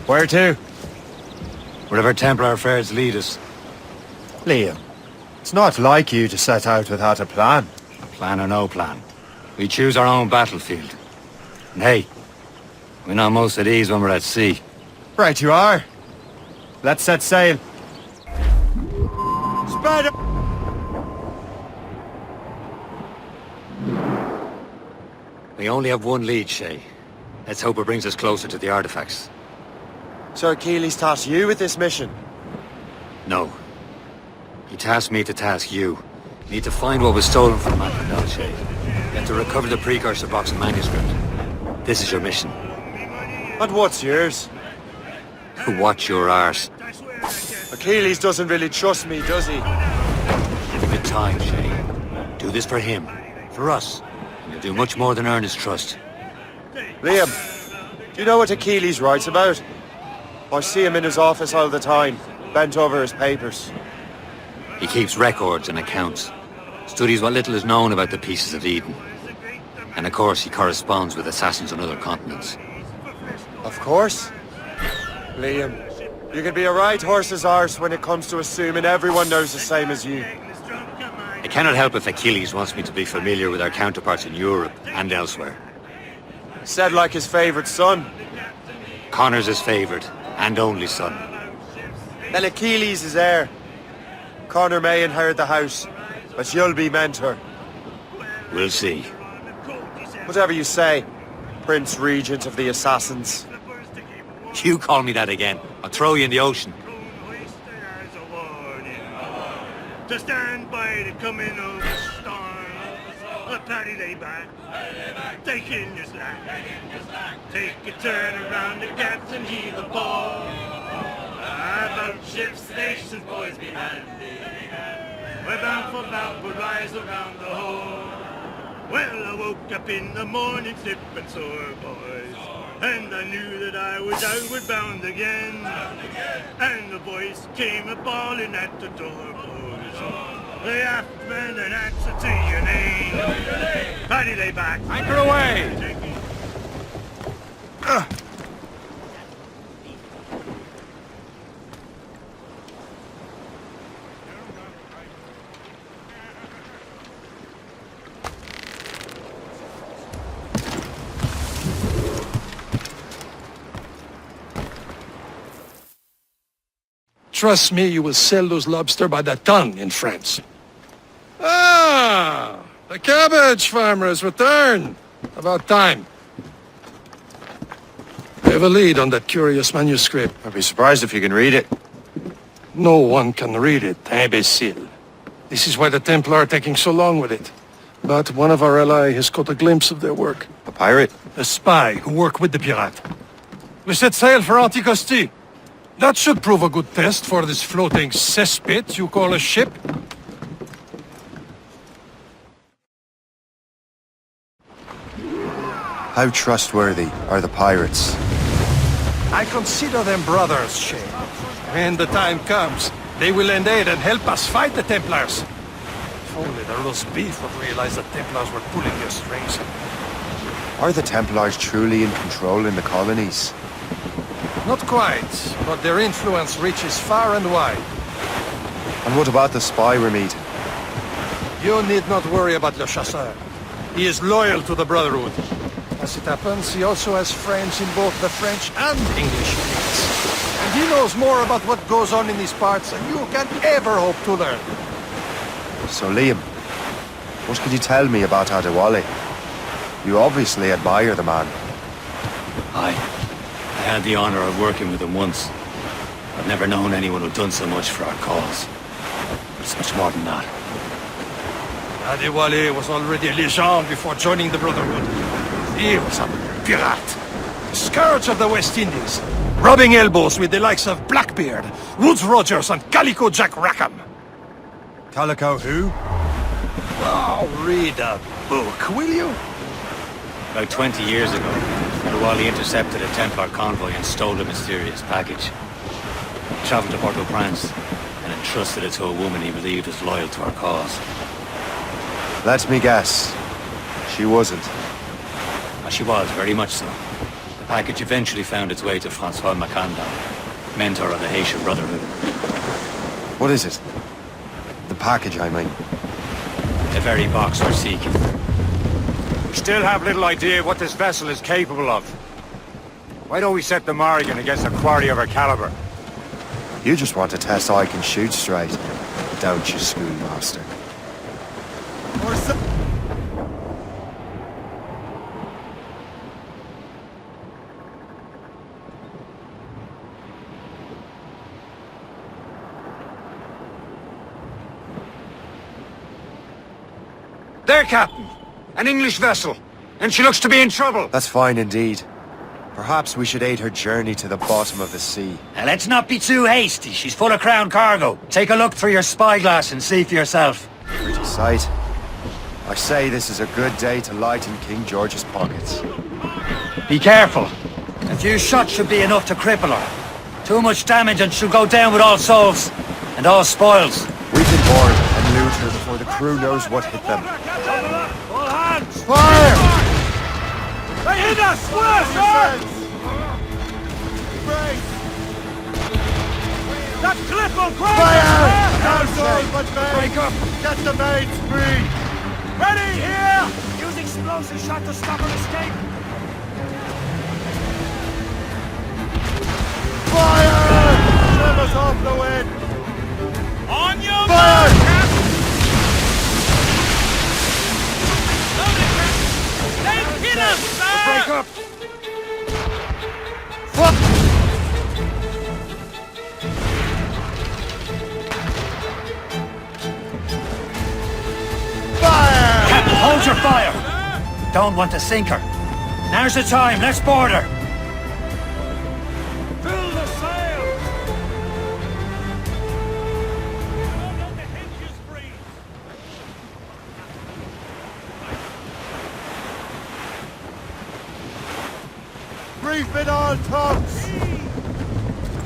Where to? Wherever Templar affairs lead us. Liam, it's not like you to set out without a plan. Plan or no plan. We choose our own battlefield. And hey, we're not most at ease when we're at sea. Right you are. Let's set sail. Spread it! We only have one lead, Shay. Let's hope it brings us closer to the artifacts. Sir Keeley's tasked you with this mission. No. He tasked me to task you. You need to find what was stolen from Macandal, Shay. You have to recover the precursor box and manuscript. This is your mission. And what's yours? Watch your arse. Achilles doesn't really trust me, does he? Give it time, Shay. Do this for him. For us. And you'll do much more than earn his trust. Liam, do you know what Achilles writes about? I see him in his office all the time, bent over his papers. He keeps records and accounts. Studies what little is known about the Pieces of Eden. And of course, he corresponds with assassins on other continents. Of course. Liam, you can be a right horse's arse when it comes to assuming everyone knows the same as you. I cannot help if Achilles wants me to be familiar with our counterparts in Europe and elsewhere. Said like his favourite son. Connor's his favourite, and only son. Then Achilles is heir. Connor may inherit the house, but you'll be mentor. We'll see. Whatever you say, Prince Regent of the Assassins. You call me that again, I'll throw you in the ocean. To stand by the coming of the storm, a paddy lay back, take in your slack, take a turn around the gaps and heave a ball. About ship stations, boys, be handy. We're bound for bout, we'll rise around the hole. Well, I woke up in the morning, slip and sore, boys, and I knew that I was outward bound again. And the voice came a-bawling at the door, boys. Lay aft, men, and answer to your name. Paddy lay back. Anchor away! Trust me, you will sell those lobster by the ton in France. Ah, the cabbage farmer has returned. About time. I have a lead on that curious manuscript. I'd be surprised if you can read it. No one can read it, imbecile. This is why the Templar are taking so long with it. But one of our allies has caught a glimpse of their work. A pirate? A spy who worked with the pirate. We set sail for Anticosti. That should prove a good test for this floating cesspit you call a ship. How trustworthy are the pirates? I consider them brothers, Shay. When the time comes, they will lend aid and help us fight the Templars. If only the roast beef would realize the Templars were pulling their strings. Are the Templars truly in control in the colonies? Not quite, but their influence reaches far and wide. And what about the spy we're meeting? You need not worry about Le Chasseur. He is loyal to the Brotherhood. As it happens, he also has friends in both the French and English fleets. And he knows more about what goes on in these parts than you can ever hope to learn. So Liam, what can you tell me about Adewale? You obviously admire the man. I had the honor of working with him once. I've never known anyone who'd done so much for our cause. But it's much more than that. Adewale was already a legend before joining the Brotherhood. He was a pirate, the scourge of the West Indies, rubbing elbows with the likes of Blackbeard, Woodes Rogers, and Calico Jack Rackham. Calico who? Oh, read a book, will you? About 20 years ago, Adewale intercepted a Templar convoy and stole a mysterious package. He traveled to Port-au-Prince and entrusted it to a woman he believed was loyal to our cause. Let me guess. She wasn't. She was, very much so. The package eventually found its way to Francois Macandal, mentor of the Haitian Brotherhood. What is it? The package, I mean. The very box we're seeking. We still have little idea what this vessel is capable of. Why don't we set the Morrigan against a quarry of her caliber? You just want to test I can shoot straight, don't you, schoolmaster? Or so There, Captain! An English vessel! And she looks to be in trouble! That's fine indeed. Perhaps we should aid her journey to the bottom of the sea. Now let's not be too hasty. She's full of crown cargo. Take a look through your spyglass and see for yourself. Pretty sight. I say this is a good day to lighten King George's pockets. Be careful. A few shots should be enough to cripple her. Too much damage and she'll go down with all souls. And all spoils. We can board and loot her before the crew knows what hit them. All hands! Fire! They hit us! Sir! That cliff will crash! Fire! Now, souls, but break up! Get the mates free! Ready, here! Use explosive shot to stop her escape! Fire! Shove us off the wind! On your Fire! mark! They've hit us, sir! Break up! Fire! Captain, hold your fire! Don't want to sink her. Now's the time. Let's board her. Fill the sails! Don't let the hinges freeze! Reef it all tops!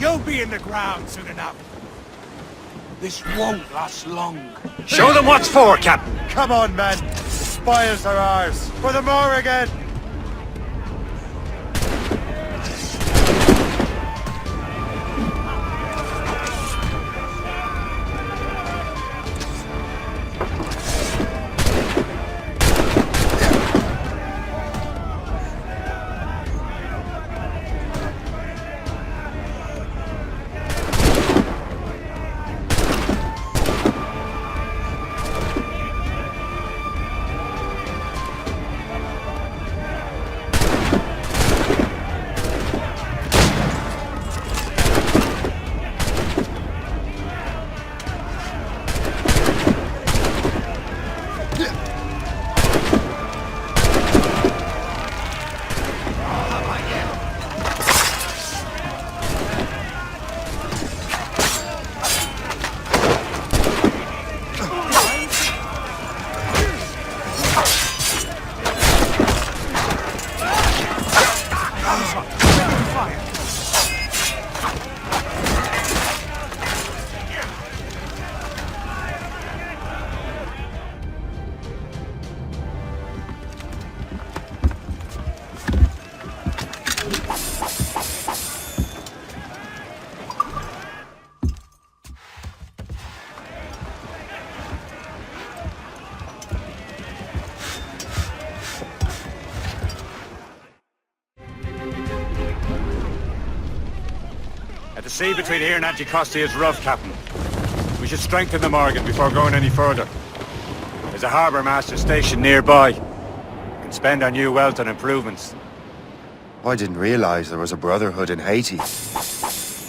You'll be in the ground soon enough. This won't last long. Show them what's for, Captain! Come on, men! The spoils are ours! For the Morrigan! The sea between here and Anticosti is rough, Captain. We should strengthen the Morrigan before going any further. There's a harbour master stationed nearby. We can spend our new wealth on improvements. I didn't realize there was a brotherhood in Haiti.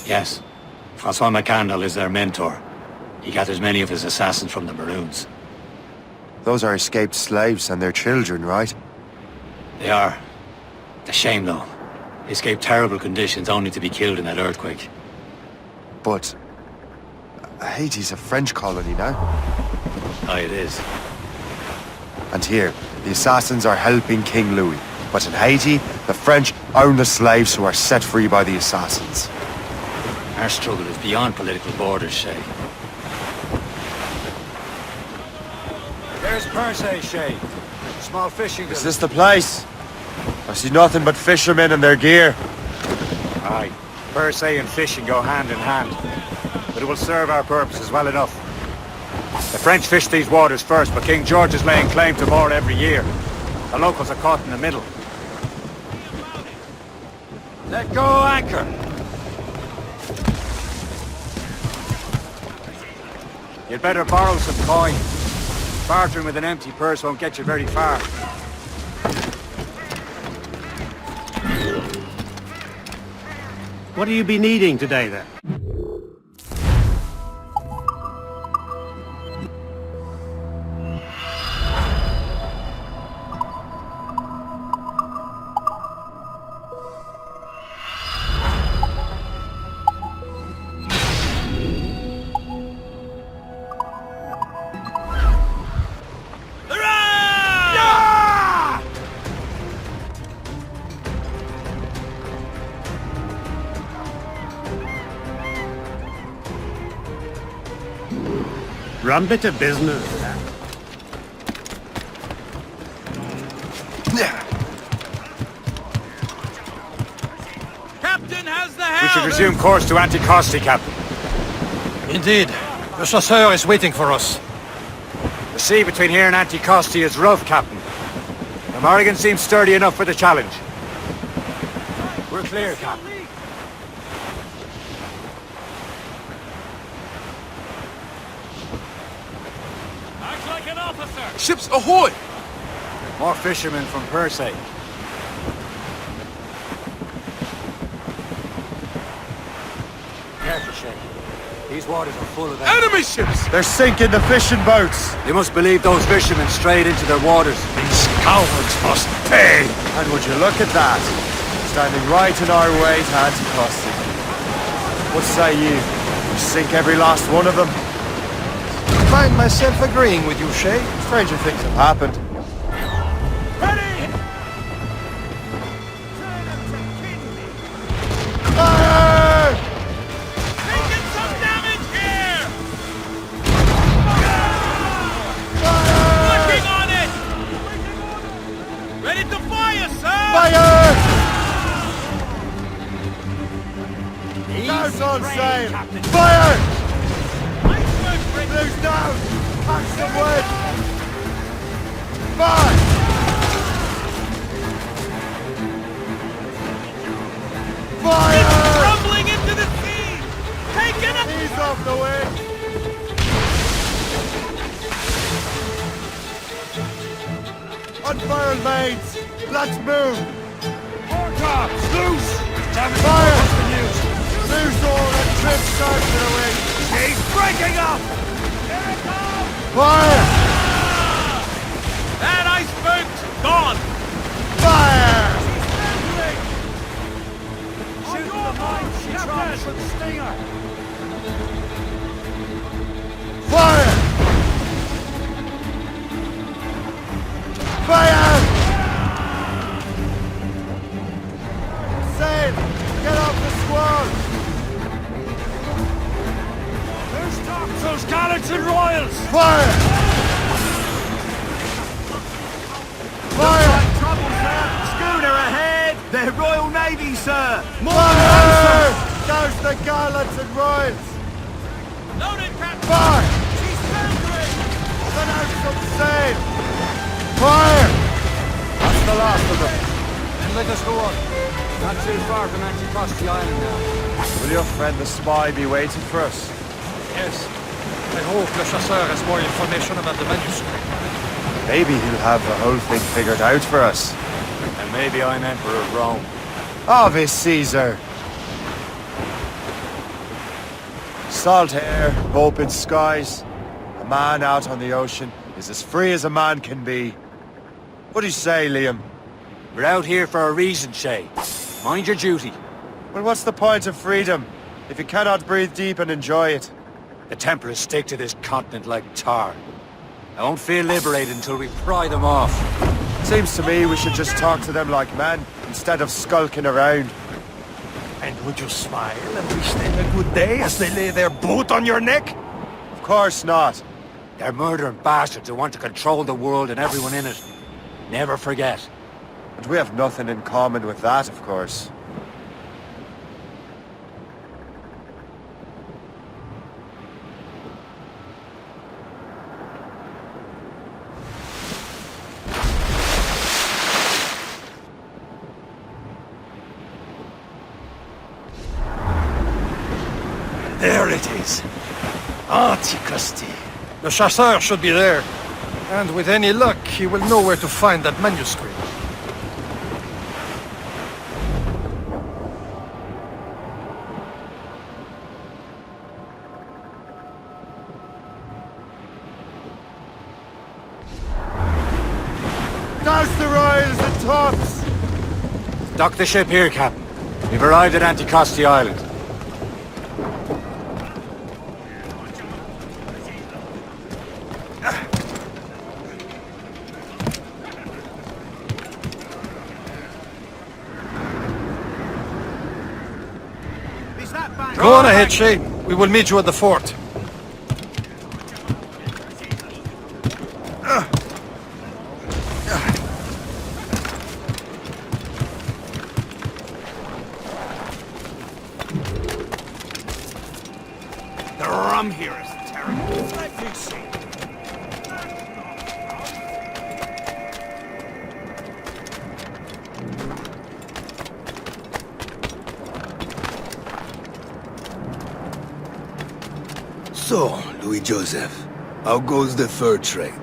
Yes. Francois Macandal is their mentor. He gathers many of his assassins from the Maroons. Those are escaped slaves and their children, right? They are. A shame, though. They escaped terrible conditions only to be killed in that earthquake. But Haiti's a French colony now. Aye, it is. And here, the assassins are helping King Louis. But in Haiti, the French own the slaves who are set free by the assassins. Our struggle is beyond political borders, Shay. There's Percé, Shay. Small fishing Is village. this the place? I see nothing but fishermen and their gear. Aye, per se and fishing go hand in hand. But it will serve our purposes well enough. The French fish these waters first, but King George is laying claim to more every year. The locals are caught in the middle. Let go anchor! You'd better borrow some coin. Bartering with an empty purse won't get you very far. What do you be needing today, then? Rum bit of business. Captain has the helm! We should resume course to Anticosti, Captain. Indeed. Le Chasseur is waiting for us. The sea between here and Anticosti is rough, Captain. The Morrigan seems sturdy enough for the challenge. We're clear, Captain. Act like an officer! Ships ahoy! More fishermen from Persay. Careful, Shay. These waters are full of them. Enemy ships! They're sinking the fishing boats. You must believe those fishermen strayed into their waters. These cowards must pay! And would you look at that? Standing right in our way to Anticosti. What say you? We sink every last one of them? I find myself agreeing with you, Shay. Stranger things have happened. Ready! Fire! Taking some damage here! Working on it! Ready to fire, sir! Fire! Guards on sail! Fire! Blues down! Pack some wood! Fire! Fire! Crumbling into the sea! Taking a... Ease off the wind! Unfurl mains! Let's move! Forecops, loose! Fire! Loose all and trim start to the wind! He's breaking up! Here it comes! Fire! That iceberg's gone! Fire! Shoot the mine, she drops with stinger! Fire! Fire! Sail! Get off the squall! There's topsails, gallants and royals! Fire! Fire! Trouble, sir! Schooner ahead! They're Royal Navy, sir! Fire! Douse the gallants and royals! Loaded, Captain! Fire! She's foundering! Send out some sail! Fire! That's the last of them. Then let us go on. Not too far from Anticosti Island now. Will your friend the spy be waiting for us? Yes. I hope Le Chasseur has more information about the manuscript. Maybe he'll have the whole thing figured out for us. And maybe I'm Emperor of Rome. Ave Caesar! Salt air, open skies. A man out on the ocean is as free as a man can be. What do you say, Liam? We're out here for a reason, Shay. Mind your duty. Well, what's the point of freedom if you cannot breathe deep and enjoy it? The Templars stick to this continent like tar. I won't feel liberated until we pry them off. Seems to me we should just talk to them like men instead of skulking around. And would you smile and wish them a good day as they lay their boot on your neck? Of course not. They're murdering bastards who want to control the world and everyone in it. Never forget. And we have nothing in common with that, of course. There it is. Antiquity. Le Chasseur should be there. And with any luck, he will know where to find that manuscript. Douse the royals and tops! Dock the ship here, Captain. We've arrived at Anticosti Island. Go on ahead, Shay. We will meet you at the fort. The rum here is terrible. Let me see. So, Louis Joseph, how goes the fur trade?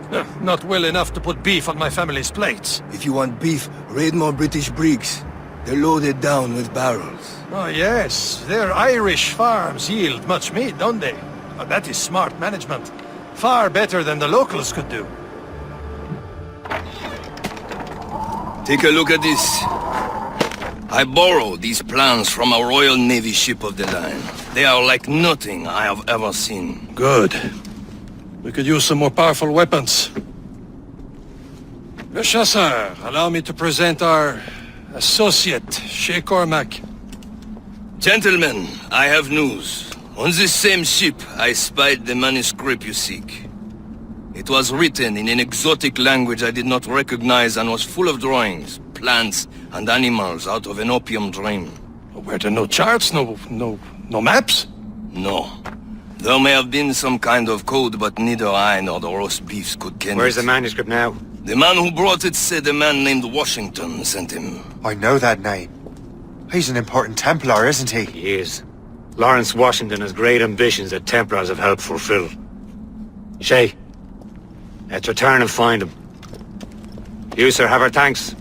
Not well enough to put beef on my family's plates. If you want beef, raid more British brigs. They're loaded down with barrels. Oh yes, their Irish farms yield much meat, don't they? Oh, that is smart management. Far better than the locals could do. Take a look at this. I borrowed these plans from a Royal Navy ship of the line. They are like nothing I have ever seen. Good. We could use some more powerful weapons. Le Chasseur, allow me to present our associate, Shay Cormac. Gentlemen, I have news. On this same ship, I spied the manuscript you seek. It was written in an exotic language I did not recognize and was full of drawings, plants, and animals out of an opium dream. Were there no charts, no maps? No. There may have been some kind of code, but neither I nor the roast beefs could ken Where's it. the manuscript now? The man who brought it said a man named Washington sent him. I know that name. He's an important Templar, isn't he? He is. Lawrence Washington has great ambitions that Templars have helped fulfill. Shay, let's return and find him. You, sir, have our thanks.